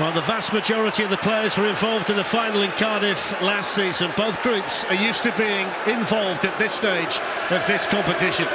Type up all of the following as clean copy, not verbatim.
Well, the vast majority of the players were involved in the final in Cardiff last season. Both groups are used to being involved at this stage of this competition.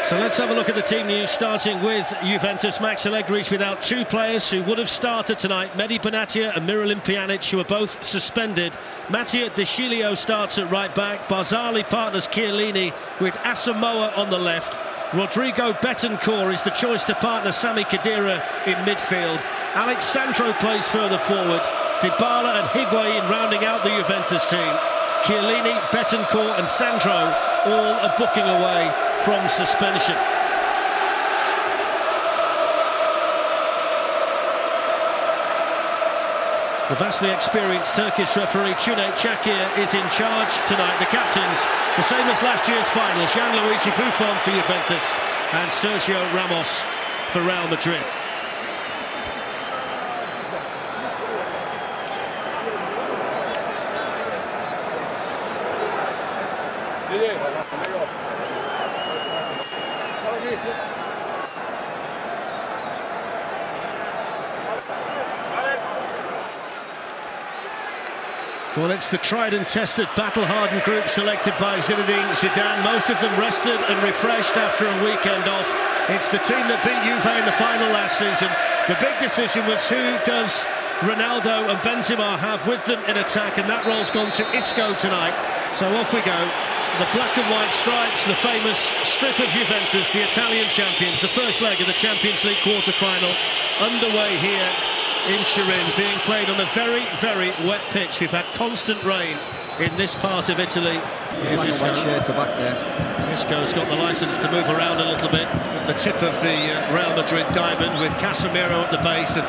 So let's have a look at the team news, starting with Juventus. Max Allegri's without two players who would have started tonight, Mehdi Benatia and Miralem Pjanic, who are both suspended. Mattia De Sciglio starts at right back. Barzali partners Chiellini with Asamoah on the left. Rodrigo Betancourt is the choice to partner Sami Khedira in midfield. Alex Sandro plays further forward. Dybala and Higuain rounding out the Juventus team. Chiellini, Betancourt and Sandro all are booking away from suspension. The vastly experienced Turkish referee Cüneyt Çakır is in charge tonight. The captains, the same as last year's final, Gianluigi Buffon for Juventus and Sergio Ramos for Real Madrid. Well, it's the tried and tested, battle-hardened group selected by Zinedine Zidane. Most of them rested and refreshed after a weekend off. It's the team that beat Juve in the final last season. The big decision was who does Ronaldo and Benzema have with them in attack, and that role's gone to Isco tonight. So off we go. The black and white stripes, the famous strip of Juventus, the Italian champions, the first leg of the Champions League quarter-final underway here in Turin, being played on a very, very wet pitch. We've had constant rain in this part of Italy. Here's Isco. Isco's got the licence to move around a little bit at the tip of the Real Madrid diamond, with Casemiro at the base. And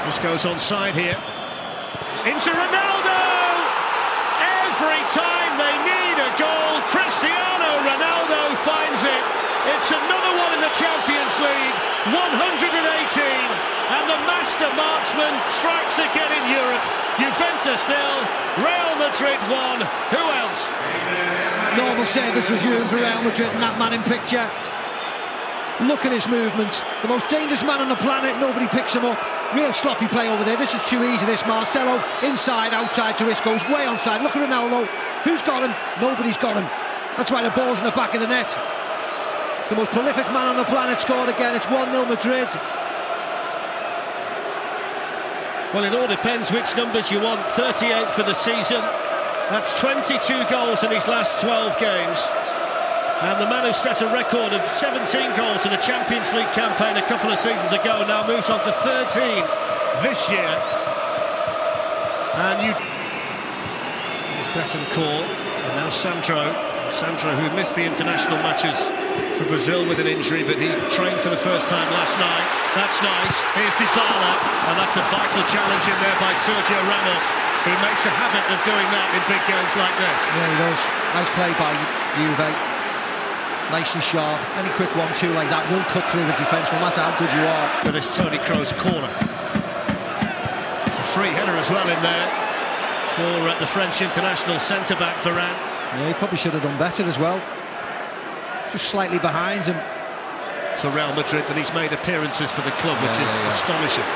Isco's onside here. Into Ronaldo! Every time they need a goal, Cristiano Ronaldo finds it. It's another one in the Champions League, 118, and the master marksman strikes again in Europe. Juventus 0, Real Madrid 1. Who else? Normal service resumed for Real Madrid, and that man in picture. Look at his movements. The most dangerous man on the planet, nobody picks him up. Real sloppy play over there. This is too easy, this. Marcelo, inside, outside to Isco's, way onside. Look at Ronaldo. Who's got him? Nobody's got him. That's why the ball's in the back of the net. The most prolific man on the planet scored again. It's 1-0 Madrid. Well, it all depends which numbers you want. 38 for the season. That's 22 goals in his last 12 games. And the man who set a record of 17 goals in a Champions League campaign a couple of seasons ago now moves on to 13 this year. And here's Betancourt, and now Sandro, who missed the international matches for Brazil with an injury, but he trained for the first time last night. That's nice. Here's Dybala, and that's a vital challenge in there by Sergio Ramos, who makes a habit of doing that in big games like this. Yeah, he does. Nice play by Juve. Nice and sharp. Any quick 1-2 like that will cut through the defence, no matter how good you are. For this Toni Kroos corner. It's a free header as well in there for the French international centre-back Varane. Yeah, he probably should have done better as well. Just slightly behind him. For Real Madrid, that he's made appearances for the club, which is astonishing.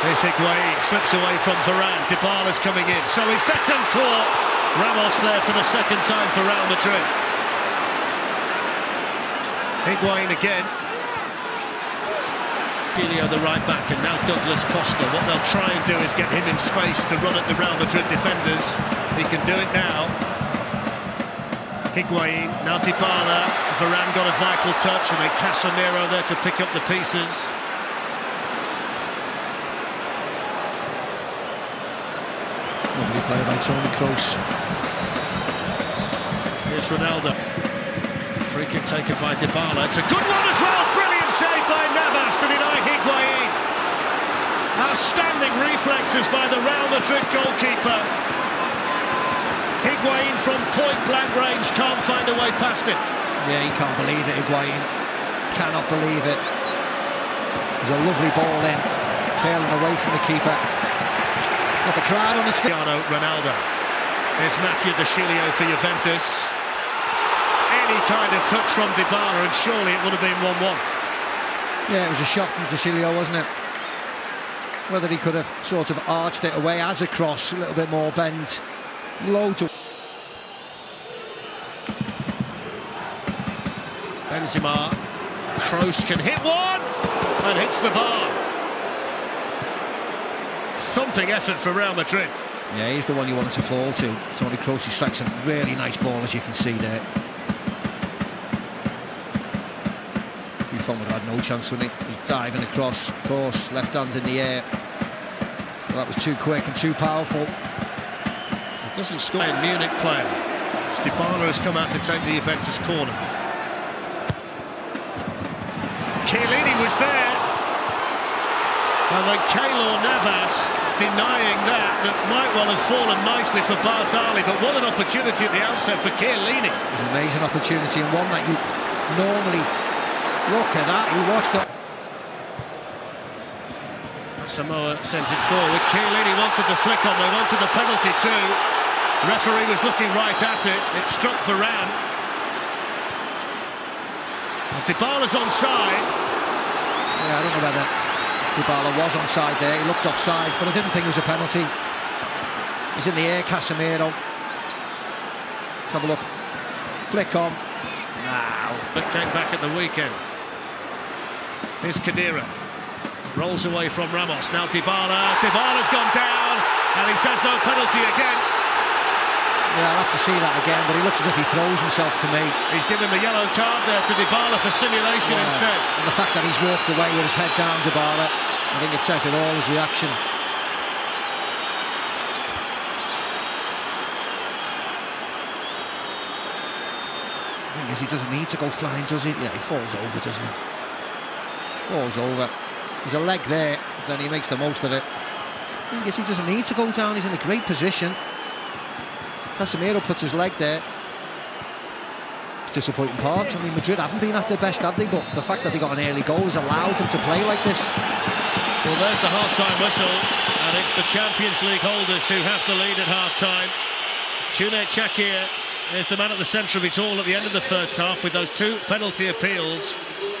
Here's Higuain, slips away from Varane. Dybala's coming in. So is Betancourt. Ramos there for the second time for Real Madrid. Higuain again. Gilio, the right back, and now Douglas Costa. What they'll try and do is get him in space to run at the Real Madrid defenders. He can do it now. Higuain, now Dybala. Varane got a vital touch, and then Casemiro there to pick up the pieces. Lovely play by Toni Kroos. Here's Ronaldo. Free kick taken by Dybala. It's a good one as well. Brilliant save by Navas to deny Higuain. Outstanding reflexes by the Real Madrid goalkeeper. Higuain from point-blank range can't find a way past it. Yeah, he can't believe it, Higuain. Cannot believe it. There's a lovely ball in. Curling away from the keeper. Got the crowd on its feet. Ronaldo. There's Matteo De Sciglio for Juventus. Any kind of touch from Dybala and surely it would have been 1-1. Yeah, it was a shot from De Sciglio, wasn't it? Whether he could have sort of arched it away as a cross, a little bit more bent. Loads of... Benzema. Kroos can hit one and hits the bar. Thumping effort for Real Madrid. Yeah, he's the one you want to fall to. Toni Kroos, he strikes a really nice ball, as you can see there. Buffon would have had no chance, wouldn't he? He's diving across, of course, left hand's in the air. Well, that was too quick and too powerful. It doesn't score in Munich player. Dybala has come out to take the Juventus corner. Chiellini was there. And then Keylor Navas denying that might well have fallen nicely for Bartali, but what an opportunity at the outset for Chiellini. It was an amazing opportunity, and one that you normally look at that. He watched it. Samoa sends it forward. Chiellini wanted the flick on, they wanted the penalty too. Referee was looking right at it. It struck Varane. Dybala's onside. Yeah, I don't know whether Dybala was onside there. He looked offside, but I didn't think it was a penalty. He's in the air, Casemiro. Let's have a look. Flick on. Wow. But came back at the weekend. Here's Khedira. Rolls away from Ramos. Now Dybala. Dybala's gone down, and he says no penalty again. Yeah, I'll have to see that again, but he looks as if he throws himself to me. He's given the yellow card there to Dybala for simulation instead. And the fact that he's walked away with his head down, Dybala, I think it says it all, his reaction. The thing is, he doesn't need to go flying, does he? Yeah, he falls over, doesn't he? Falls over. There's a leg there, then he makes the most of it. The thing is, he doesn't need to go down, he's in a great position. Casemiro puts his leg there. Disappointing parts. I mean, Madrid haven't been at their best, have they? But the fact that they got an early goal has allowed them to play like this. Well, there's the half-time whistle, and it's the Champions League holders who have the lead at half-time. Cüneyt Çakır is the man at the centre of it all at the end of the first half with those two penalty appeals.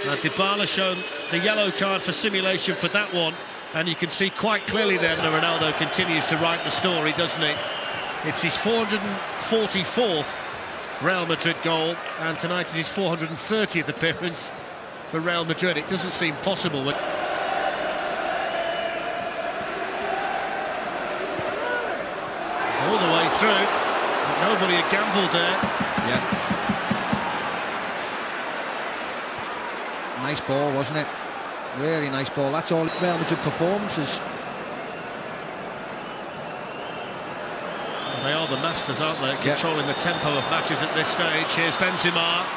Dybala shown the yellow card for simulation for that one, and you can see quite clearly there that Ronaldo continues to write the story, doesn't he? It's his 444th Real Madrid goal, and tonight is his 430th appearance for Real Madrid. It doesn't seem possible. But all the way through, but nobody had gambled there. Yeah. Nice ball, wasn't it? Really nice ball. That's all Real Madrid performances. They are the masters, aren't they, controlling the tempo of matches at this stage. Here's Benzema.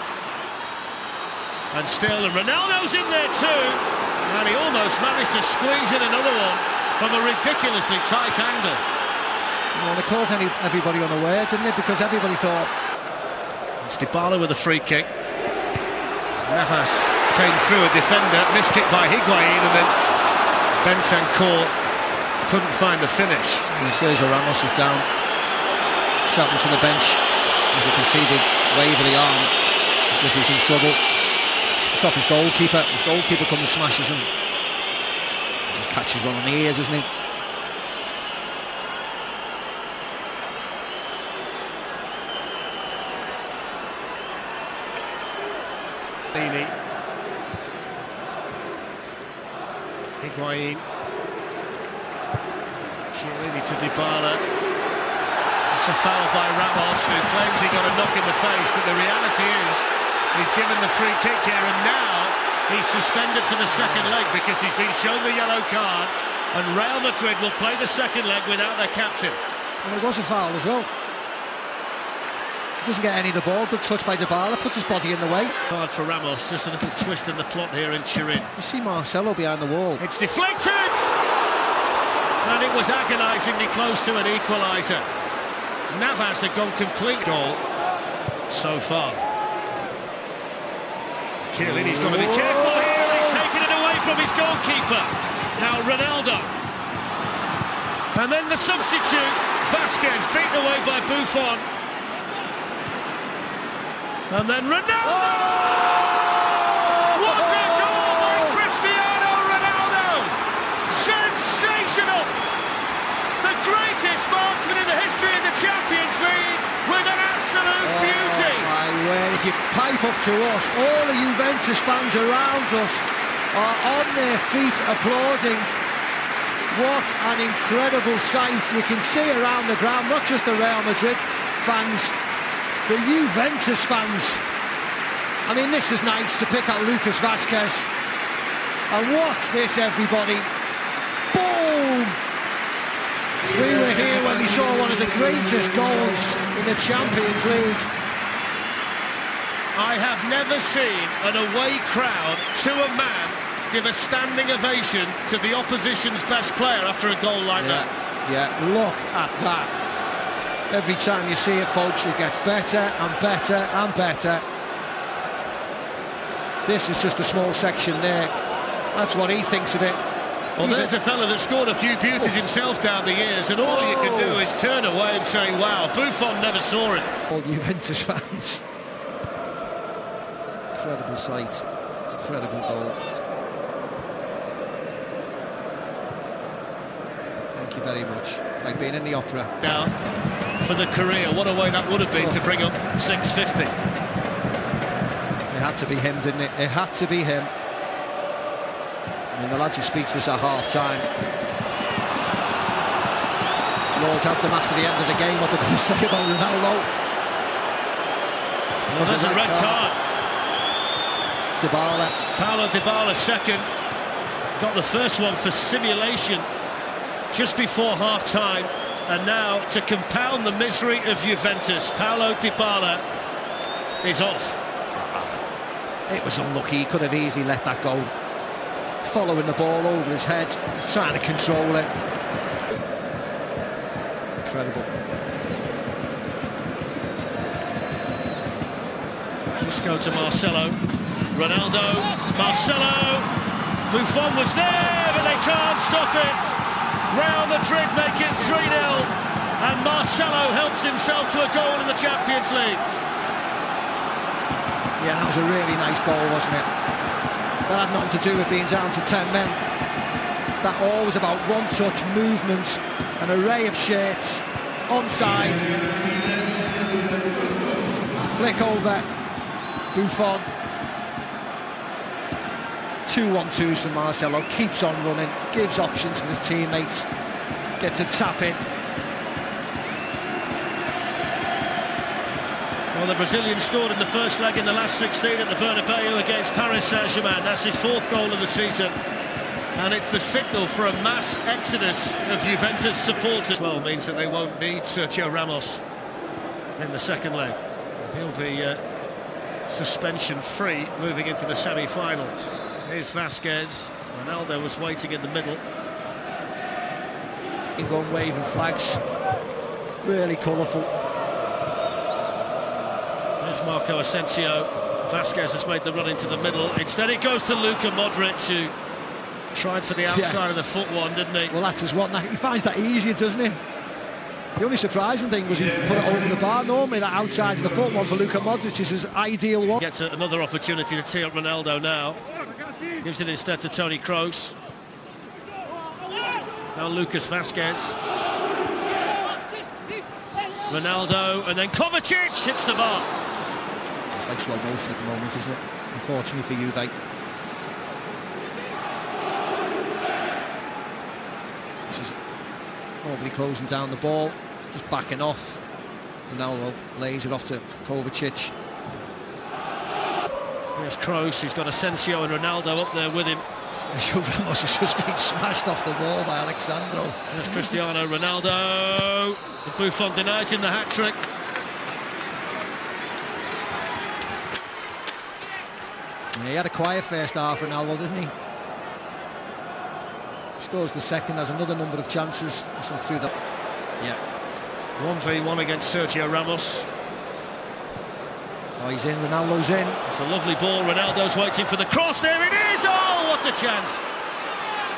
And still, and Ronaldo's in there too. And he almost managed to squeeze in another one from a ridiculously tight angle. Well, they caught everybody unaware, didn't it? Because everybody thought... It's Dybala with a free kick. Navas came through a defender, missed kick by Higuain, and then Bentancur couldn't find the finish. And Sergio Ramos is down. Shouting to the bench, as you can see the wave of the arm, as if he's in trouble. Stop his goalkeeper. His goalkeeper comes and smashes him. Just catches one on the ear, doesn't he? Higuain. Chiellini to Dybala. It's a foul by Ramos, who claims he got a knock in the face, but the reality is he's given the free kick here, and now he's suspended for the second leg because he's been shown the yellow card, and Real Madrid will play the second leg without their captain. And it was a foul as well. Doesn't get any of the ball, good touch by Dybala, puts his body in the way. Card for Ramos, just a little twist in the plot here in Turin. You see Marcelo behind the wall. It's deflected! And it was agonisingly close to an equaliser. Navas had gone complete goal so far. Chiellini's got to be careful here, he's taken it away from his goalkeeper. Now Ronaldo. And then the substitute, Vasquez, beaten away by Buffon. And then Ronaldo! Oh! What a goal by Cristiano Ronaldo! Sensational! The greatest marksman in the history of the Champions League with an absolute beauty! My word, if you pipe up to us, all the Juventus fans around us are on their feet applauding. What an incredible sight. You can see around the ground, not just the Real Madrid fans, the Juventus fans. I mean, this is nice to pick out Lucas Vasquez. And watch this, everybody. Boom! We were here when we saw one of the greatest goals in the Champions League. I have never seen an away crowd to a man give a standing ovation to the opposition's best player after a goal like that. Yeah, look at that. Every time you see it, folks, it gets better and better and better. This is just a small section there. That's what he thinks of it. Well, there's a fella that scored a few beauties himself down the years, and all you can do is turn away and say, wow, Buffon never saw it. All Juventus fans. Incredible sight. Incredible goal. Thank you very much. Like being in the opera. Now, for the career, what a way that would have been to bring up 650. It had to be him, didn't it? It had to be him. I mean, the lads who speak to us at half-time. Lord help them after the end of the game, what they're going to say about Ronaldo. Well, there's a red card. Dybala. Paulo Dybala second. Got the first one for simulation just before half-time, and now to compound the misery of Juventus, Paulo Dybala is off. It was unlucky, he could have easily let that go. Following the ball over his head, trying to control it. Incredible. Let's go to Marcelo. Ronaldo, Marcelo. Buffon was there, but they can't stop it. Real Madrid make it 3-0, and Marcelo helps himself to a goal in the Champions League. Yeah, that was a really nice goal, wasn't it? That had nothing to do with being down to 10 men. That all was about one-touch movement, an array of shapes, onside, flick over, Buffon. 2-1-2s from Marcelo, keeps on running, gives options to his teammates, gets a tap in. Well, the Brazilian scored in the first leg in the last 16 at the Bernabeu against Paris Saint-Germain. That's his fourth goal of the season. And it's the signal for a mass exodus of Juventus supporters. Well, means that they won't need Sergio Ramos in the second leg. He'll be suspension-free moving into the semi-finals. Here's Vasquez. Ronaldo was waiting in the middle. Going waving flags. Really colourful. There's Marco Asensio. Vasquez has made the run into the middle. Instead it goes to Luka Modric, who tried for the outside of the foot one, didn't he? Well, that's his one. He finds that easier, doesn't he? The only surprising thing was he put it over the bar. Normally that outside of the foot one for Luka Modric is his ideal one. Gets another opportunity to tee up Ronaldo now. Gives it instead to Toni Kroos. Now Lucas Vasquez. Ronaldo, and then Kovacic hits the bar. It's like slow motion at the moment, isn't it? Unfortunately for Juve. This is probably closing down the ball, just backing off. Ronaldo lays it off to Kovacic. There's Kroos, he's got Asensio and Ronaldo up there with him. Sergio Ramos has just been smashed off the wall by Alexandro. There's Cristiano Ronaldo. The Buffon denies him the hat-trick. Yeah, he had a quiet first half, Ronaldo, didn't he? Scores the second, has another number of chances. Through the... Yeah. 1v1 against Sergio Ramos. Oh, he's in, Ronaldo's in. It's a lovely ball, Ronaldo's waiting for the cross, there it is! Oh, what a chance!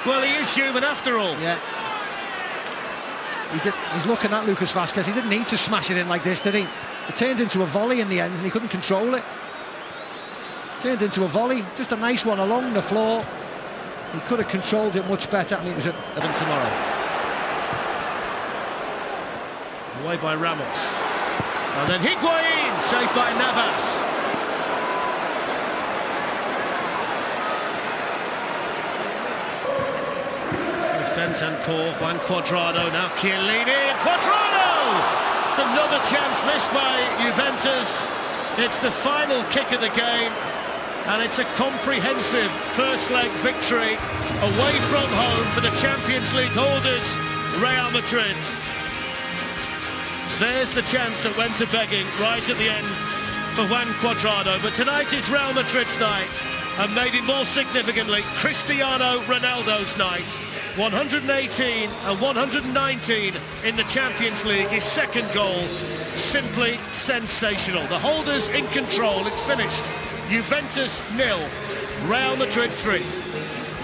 Well, he is human after all. Yeah. He's looking at Lucas Vázquez. He didn't need to smash it in like this, did he? It turned into a volley in the end and he couldn't control it. Turned into a volley, just a nice one along the floor. He could have controlled it much better. I mean, it was Even tomorrow. Away by Ramos. And then Higuain, saved by Navas. Bentancur, Juan Cuadrado, now Chiellini, Cuadrado! It's another chance missed by Juventus. It's the final kick of the game, and it's a comprehensive first leg victory away from home for the Champions League holders, Real Madrid. There's the chance that went to begging right at the end for Juan Cuadrado, but tonight is Real Madrid's night, and maybe more significantly, Cristiano Ronaldo's night. 118 and 119 in the Champions League, his second goal, simply sensational. The holders in control, it's finished. Juventus 0, Real Madrid 3.